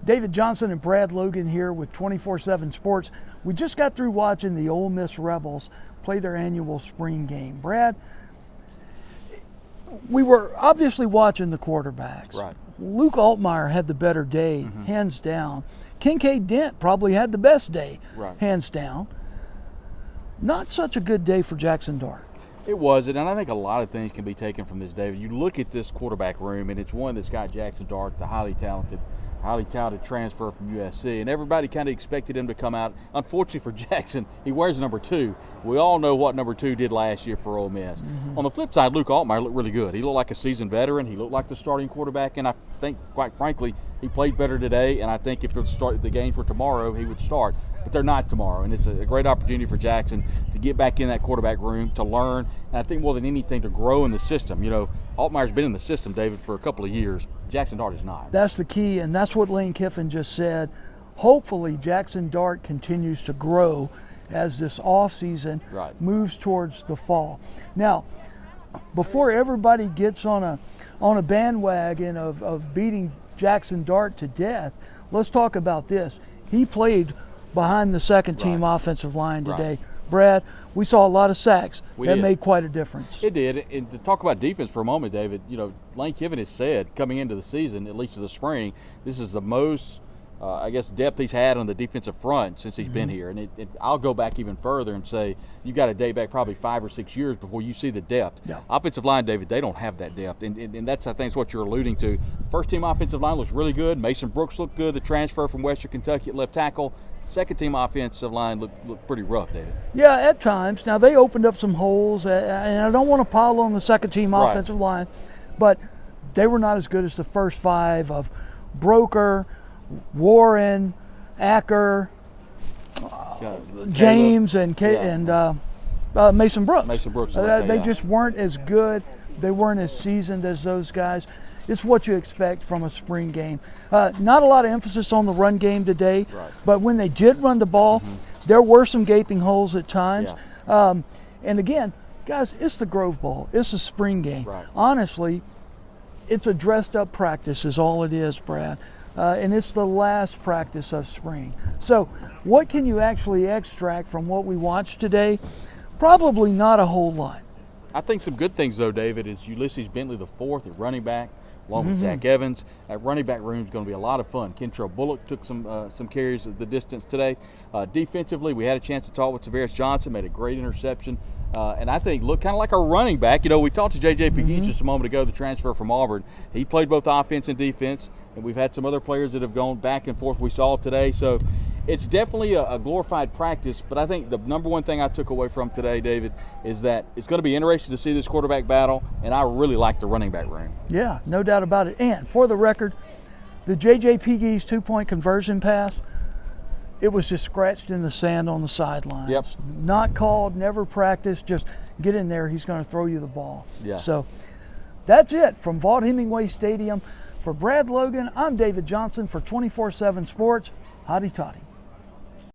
David Johnson and Brad Logan here with 24/7 Sports. We just got through watching the Ole Miss Rebels play their annual spring game. Brad, we were obviously watching the quarterbacks. Right. Luke Altmaier had the better day, hands down. Kincaid Dent probably had the best day, hands down. Not such a good day for Jackson Dart. It wasn't, and I think a lot of things can be taken from this, David. You look at this quarterback room, and it's one that's got Jackson Dart, the highly talented transfer from USC, and everybody kind of expected him to come out. Unfortunately for Jackson, he wears number 2. We all know what number 2 did last year for Ole Miss. On the flip side, Luke Altmaier looked really good. He looked like a seasoned veteran. He looked like the starting quarterback, and I think, quite frankly, he played better today, and I think if the games were tomorrow, he would start. But they're not tomorrow, and it's a great opportunity for Jackson to get back in that quarterback room, to learn, and I think more than anything to grow in the system. You know, Altmaier's been in the system, David, for a couple of years. Jackson Dart is not. That's the key, and that's what Lane Kiffin just said. Hopefully Jackson Dart continues to grow as this offseason moves towards the fall. Now, before everybody gets on a bandwagon of beating Jackson Dart to death, let's talk about this. He played behind the second team offensive line today. Brad, we saw a lot of sacks. That made quite a difference. It did. And to talk about defense for a moment, David, you know, Lane Kiffin has said coming into the season, at least to the spring, this is the most, depth he's had on the defensive front since he's been here. And I'll go back even further and say you got to date back probably 5 or 6 years before you see the depth. Offensive line, David, they don't have that depth. And that's, I think, is what you're alluding to. First team offensive line looks really good. Mason Brooks looked good. The transfer from Western Kentucky at left tackle. Second team offensive line looked pretty rough, David. Yeah, at times. Now, they opened up some holes, and I don't want to pile on the second team offensive line, but they were not as good as the first 5 of Broker, Warren, Acker, James, and Mason Brooks. They just weren't as good. They weren't as seasoned as those guys. It's what you expect from a spring game. Not a lot of emphasis on the run game today, but when they did run the ball, there were some gaping holes at times. And again, guys, it's the Grove Bowl. It's a spring game. Honestly, it's a dressed-up practice is all it is, Brad. And it's the last practice of spring. So what can you actually extract from what we watched today? Probably not a whole lot. I think some good things, though, David, is Ulysses Bentley, the 4th at running back, along with Zach Evans. That running back room is going to be a lot of fun. Kentrell Bullock took some carries of the distance today. Defensively, we had a chance to talk with Tavares Johnson, made a great interception. And I think looked kind of like a running back. You know, we talked to J.J. Pegues just a moment ago, the transfer from Auburn. He played both offense and defense, and we've had some other players that have gone back and forth we saw today. So it's definitely a glorified practice, but I think the number one thing I took away from today, David, is that it's going to be interesting to see this quarterback battle, and I really like the running back room. Yeah, no doubt about it. And for the record, the J.J. Pegues 2-point conversion pass, it was just scratched in the sand on the sidelines. Not called, never practiced, just get in there, he's going to throw you the ball. So that's it from Vaught-Hemingway Stadium. For Brad Logan, I'm David Johnson for 24/7 Sports. Hotty toddy.